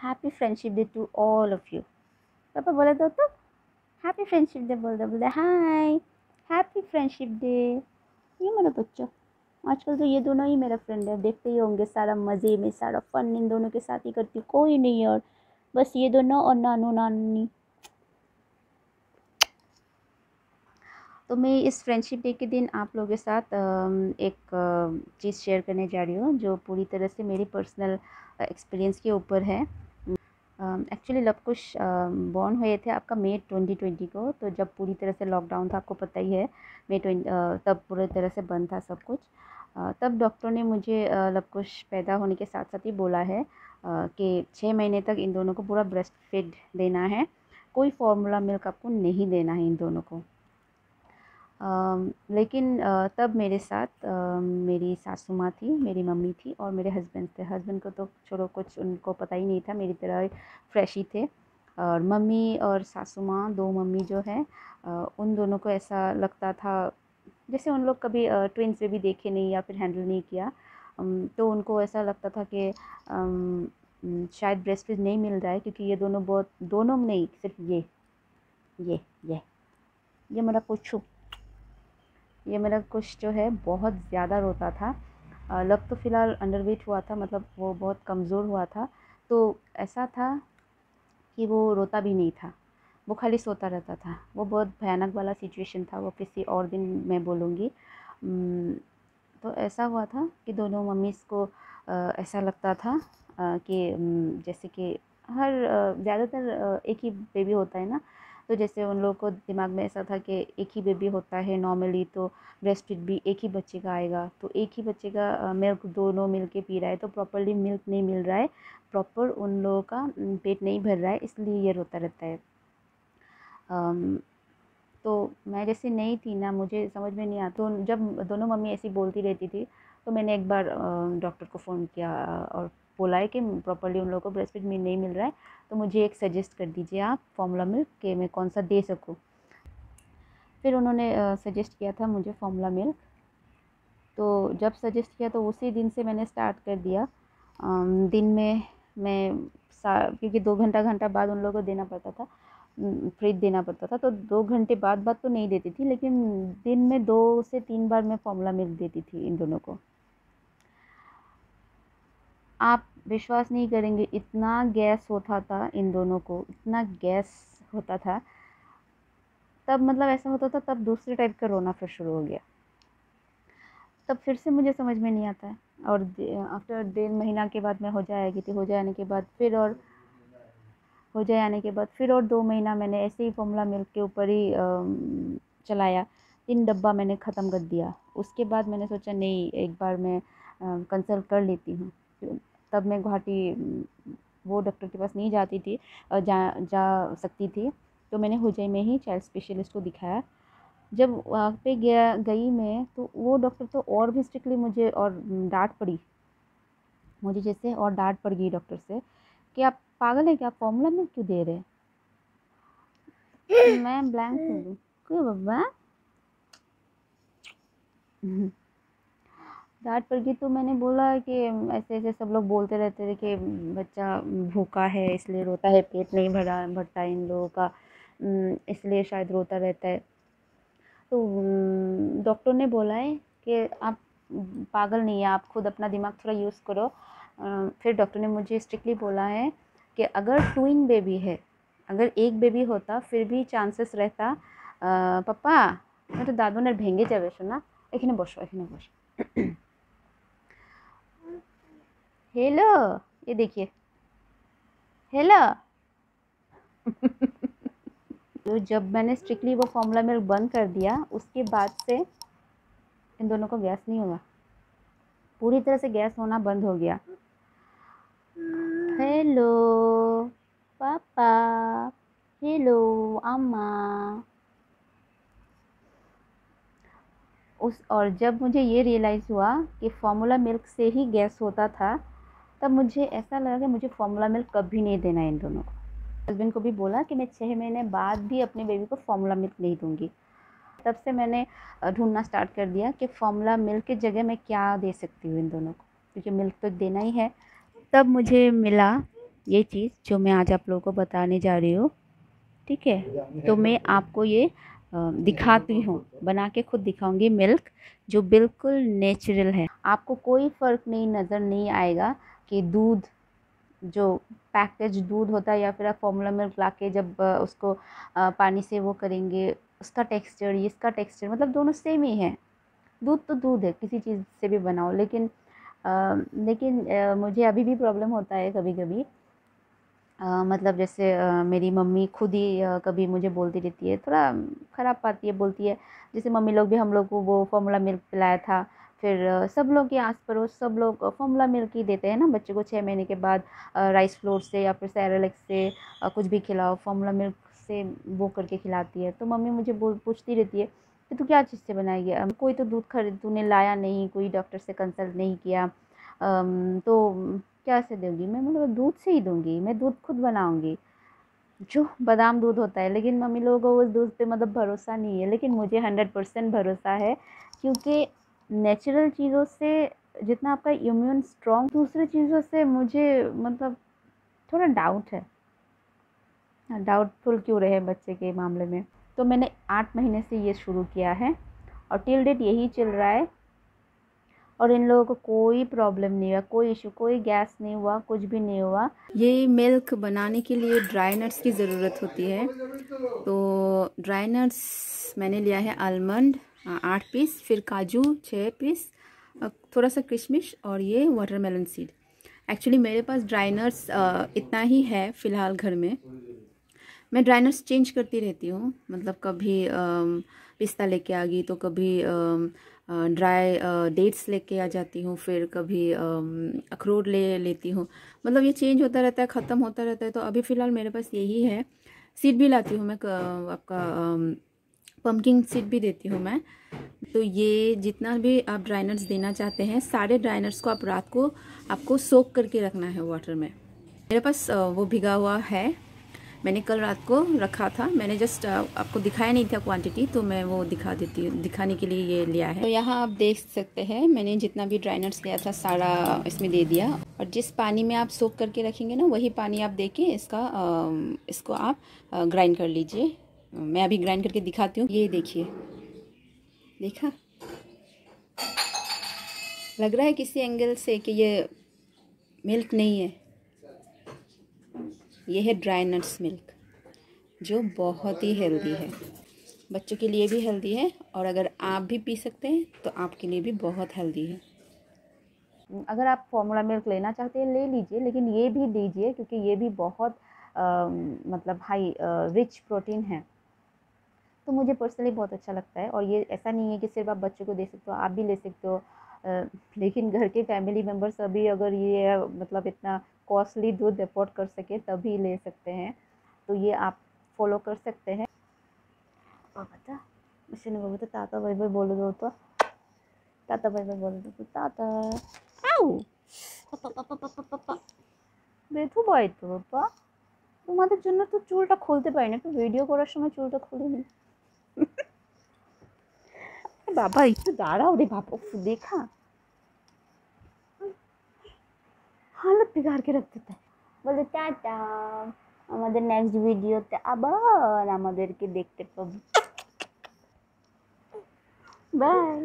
Happy friendship day to all of you. पापा बोले तो हैप्पी फ्रेंडशिप डे बोल दो, बोले हाय हैप्पी फ्रेंडशिप डे। ये मेरा बच्चा, आजकल तो ये दोनों ही मेरा फ्रेंड है, देखते ही होंगे सारा मज़े में सारा फन इन दोनों के साथ ही करती हूँ, कोई नहीं और बस ये दोनों और नानू नानी। तो मैं इस फ्रेंडशिप डे के दिन आप लोगों के साथ एक चीज़ शेयर करने जा रही हूँ जो पूरी तरह से मेरी पर्सनल एक्सपीरियंस के ऊपर है। एक्चुअली लवकुश बॉर्न हुए थे आपका मई 2020 को, तो जब पूरी तरह से लॉकडाउन था, आपको पता ही है, तब पूरी तरह से बंद था सब कुछ। तब डॉक्टर ने मुझे लवकुश पैदा होने के साथ साथ ही बोला है कि 6 महीने तक इन दोनों को पूरा ब्रेस्ट फीड देना है, कोई फार्मूला मिल्क आपको नहीं देना है इन दोनों को। लेकिन तब मेरे साथ मेरी सासू माँ थी, मेरी मम्मी थी और मेरे हस्बैंड थे। हस्बैंड को तो छोड़ो, कुछ उनको पता ही नहीं था, मेरी तरह फ्रेश ही थे। और मम्मी और सासू माँ, दो मम्मी जो है, उन दोनों को ऐसा लगता था जैसे उन लोग कभी ट्विन्स बेबी देखे नहीं या फिर हैंडल नहीं किया। तो उनको ऐसा लगता था कि शायद ब्रेस्ट फीड नहीं मिल रहा है, क्योंकि ये दोनों बहुत, दोनों नहीं सिर्फ ये ये ये मेरा कुछ, ये मेरा कुछ जो है बहुत ज़्यादा रोता था। लग तो फ़िलहाल अंडरवेट हुआ था, मतलब वो बहुत कमज़ोर हुआ था, तो ऐसा था कि वो रोता भी नहीं था, वो खाली सोता रहता था। वो बहुत भयानक वाला सिचुएशन था, वो किसी और दिन मैं बोलूँगी। तो ऐसा हुआ था कि दोनों मम्मीज़ को ऐसा लगता था कि जैसे कि हर ज़्यादातर एक ही बेबी होता है ना, तो जैसे उन लोगों को दिमाग में ऐसा था कि एक ही बेबी होता है नॉर्मली, तो ब्रेस्ट फीड भी एक ही बच्चे का आएगा, तो एक ही बच्चे का मिल्क दोनों मिल के पी रहा है, तो प्रॉपरली मिल्क नहीं मिल रहा है, प्रॉपर उन लोगों का पेट नहीं भर रहा है, इसलिए ये रोता रहता है। तो मैं जैसे नई थी ना, मुझे समझ में नहीं आता, तो जब दोनों मम्मी ऐसी बोलती रहती थी, तो मैंने एक बार डॉक्टर को फ़ोन किया और बोला है कि प्रॉपर्ली उन लोगों को ब्रेस्ट फीड नहीं मिल रहा है, तो मुझे एक सजेस्ट कर दीजिए आप फार्मूला मिल्क के मैं कौन सा दे सकूँ। फिर उन्होंने सजेस्ट किया था मुझे फार्मूला मिल्क। तो जब सजेस्ट किया तो उसी दिन से मैंने स्टार्ट कर दिया। दिन में मैं क्योंकि 2 घंटा बाद उन लोगों को देना पड़ता था, फीड देना पड़ता था, तो 2 घंटे बाद तो नहीं देती थी, लेकिन दिन में 2 से 3 बार मैं फार्मूला मिल्क देती थी इन दोनों को। आप विश्वास नहीं करेंगे, इतना गैस होता था इन दोनों को, इतना गैस होता था। तब मतलब ऐसा होता था, तब दूसरे टाइप का रोना फिर शुरू हो गया। तब फिर से मुझे समझ में नहीं आता है, और आफ्टर 1.5 महीना के बाद मैं हो जाए आई थी, हो जाए आने के बाद फिर और हो जाए आने के बाद फिर और 2 महीना मैंने ऐसे ही फार्मूला मिल्क के ऊपर ही चलाया। 3 डब्बा मैंने ख़त्म कर दिया। उसके बाद मैंने सोचा नहीं, एक बार मैं कंसल्ट कर लेती हूँ। तब मैं गुवाहाटी वो डॉक्टर के पास नहीं जाती थी, जा सकती थी, तो मैंने होजाई में ही चाइल्ड स्पेशलिस्ट को दिखाया। जब वहाँ पे गई मैं, तो वो डॉक्टर तो और भी स्ट्रिक्टली मुझे और डांट पड़ी मुझे, जैसे और डांट पड़ गई डॉक्टर से कि आप पागल है क्या, आप फॉर्मूला में क्यों दे रहे हैं। मैं ब्लैंक हो गई, क्यों बाबा। डांट पड़ गई, तो मैंने बोला कि ऐसे ऐसे सब लोग बोलते रहते थे कि बच्चा भूखा है इसलिए रोता है, पेट नहीं भरता है इन लोगों का, इसलिए शायद रोता रहता है। तो डॉक्टर ने बोला है कि आप पागल नहीं है, आप खुद अपना दिमाग थोड़ा यूज़ करो। फिर डॉक्टर ने मुझे स्ट्रिक्टली बोला है कि अगर ट्विन बेबी है, अगर एक बेबी होता फिर भी चांसेस रहता। पापा मैं तो दादू ने भेंगे जावे शोना, এখানে বসো এখানে বসো। हेलो, ये देखिए, हेलो। तो जब मैंने स्ट्रिक्टली वो फार्मूला मिल्क बंद कर दिया, उसके बाद से इन दोनों को गैस नहीं हुआ, पूरी तरह से गैस होना बंद हो गया। हेलो पापा, हेलो अम्मा। और जब मुझे ये रियलाइज़ हुआ कि फार्मूला मिल्क से ही गैस होता था, तब मुझे ऐसा लगा कि मुझे फार्मूला मिल्क कभी नहीं देना है इन दोनों को। हस्बैंड को भी बोला कि मैं 6 महीने बाद भी अपने बेबी को फार्मूला मिल्क नहीं दूंगी। तब से मैंने ढूंढना स्टार्ट कर दिया कि फार्मूला मिल्क की जगह मैं क्या दे सकती हूँ इन दोनों को, क्योंकि मिल्क तो देना ही है। तब मुझे मिला ये चीज़ जो मैं आज आप लोगों को बताने जा रही हूँ, ठीक है। तो मैं आपको ये दिखाती हूँ, बना के खुद दिखाऊंगी मिल्क जो बिल्कुल नेचुरल है। आपको कोई फ़र्क नहीं नज़र नहीं आएगा कि दूध जो पैकेज दूध होता है या फिर आप फार्मूला मिल्क लाके जब उसको पानी से वो करेंगे, उसका टेक्सचर इसका टेक्सचर मतलब दोनों सेम ही है। दूध तो दूध है, किसी चीज़ से भी बनाओ। लेकिन मुझे अभी भी प्रॉब्लम होता है कभी कभी। मतलब जैसे मेरी मम्मी खुद ही कभी मुझे बोलती रहती है, थोड़ा ख़राब पाती है, बोलती है। जैसे मम्मी लोग भी हम लोग को वो फार्मूला मिल्क पिलाया था, फिर सब लोग के आस पड़ोस सब लोग फार्मूला मिल्क ही देते हैं ना बच्चे को 6 महीने के बाद। राइस फ्लोर से या फिर सेरेलैक से कुछ भी खिलाओ, फार्मूला मिल्क से वो करके खिलाती है। तो मम्मी मुझे पूछती रहती है कि तू क्या चीज़ से बनाएगी, कोई तो दूध खरीद तूने लाया नहीं, कोई डॉक्टर से कंसल्ट नहीं किया, तो क्या से दूँगी? मैं बोला दूध से ही दूँगी, मैं दूध खुद बनाऊँगी, जो बादाम दूध होता है। लेकिन मम्मी लोगों को उस दूध पे मतलब भरोसा नहीं है, लेकिन मुझे 100% भरोसा है, क्योंकि नेचुरल चीज़ों से जितना आपका इम्यून स्ट्रॉन्ग, दूसरी चीज़ों से मुझे मतलब थोड़ा डाउट है। डाउटफुल क्यों रहे बच्चे के मामले में। तो मैंने 8 महीने से ये शुरू किया है और टिल डेट यही चल रहा है, और इन लोगों को कोई प्रॉब्लम नहीं हुआ, कोई इशू, कोई गैस नहीं हुआ, कुछ भी नहीं हुआ। ये मिल्क बनाने के लिए ड्राई नट्स की ज़रूरत होती है। तो ड्राई नट्स मैंने लिया है आलमंड 8 पीस, फिर काजू 6 पीस, थोड़ा सा किशमिश और ये वाटरमेलन सीड। एक्चुअली मेरे पास ड्राई नट्स इतना ही है फ़िलहाल घर में। मैं ड्राई नट्स चेंज करती रहती हूँ, मतलब कभी पिस्ता लेके आ गई तो कभी ड्राई डेट्स लेके आ जाती हूँ, फिर कभी अखरोट ले लेती हूँ। मतलब ये चेंज होता रहता है, ख़त्म होता रहता है। तो अभी फ़िलहाल मेरे पास यही है। सीड भी लाती हूँ मैं, आपका पम्पकिन सीड भी देती हूँ मैं। तो ये जितना भी आप ड्राई नट्स देना चाहते हैं, सारे ड्राई नट्स को आप रात को आपको सोक करके रखना है वाटर में। मेरे पास वो भिगा हुआ है, मैंने कल रात को रखा था। मैंने जस्ट आपको दिखाया नहीं था क्वांटिटी, तो मैं वो दिखाने के लिए ये लिया है। तो यहाँ आप देख सकते हैं मैंने जितना भी ड्राई नट्स लिया था सारा इसमें दे दिया। और जिस पानी में आप सोक करके रखेंगे ना, वही पानी आप देके इसको आप ग्राइंड कर लीजिए। मैं अभी ग्राइंड करके दिखाती हूँ। ये देखिए, देखा, लग रहा है किसी एंगल से कि ये मिल्क नहीं है। ये है ड्राई नट्स मिल्क, जो बहुत ही हेल्दी है, बच्चों के लिए भी हेल्दी है, और अगर आप भी पी सकते हैं तो आपके लिए भी बहुत हेल्दी है। अगर आप फार्मूला मिल्क लेना चाहते हैं ले लीजिए, लेकिन ये भी दीजिए, क्योंकि ये भी बहुत मतलब हाई रिच प्रोटीन है। तो मुझे पर्सनली बहुत अच्छा लगता है। और ये ऐसा नहीं है कि सिर्फ आप बच्चों को दे सकते हो, आप भी ले सकते हो। लेकिन घर के फैमिली मेम्बर्स अभी अगर ये मतलब इतना कॉस्टली दूध अफोर्ड कर सके तभी ले सकते हैं। तो ये आप फॉलो कर सकते हैं। और बता मशीन में बता ताता भाई भाई बोल दो तो ताता भाई भाई बोल दो तो ताता आउ পাপা বেথু ভাই তো বাবা, তোমাদের জন্য তো চুলটা খুলতে পারি না, একটু ভিডিও করার সময় চুলটা খুলে নি। বাবা একটু দাঁড়াও রে বাবা, দেখা হালত बिगाड़ के रख देता है। বলে টাটা, আমাদের নেক্সট ভিডিওতে আবার আমাদেরকে দেখতে পাবো। বাই।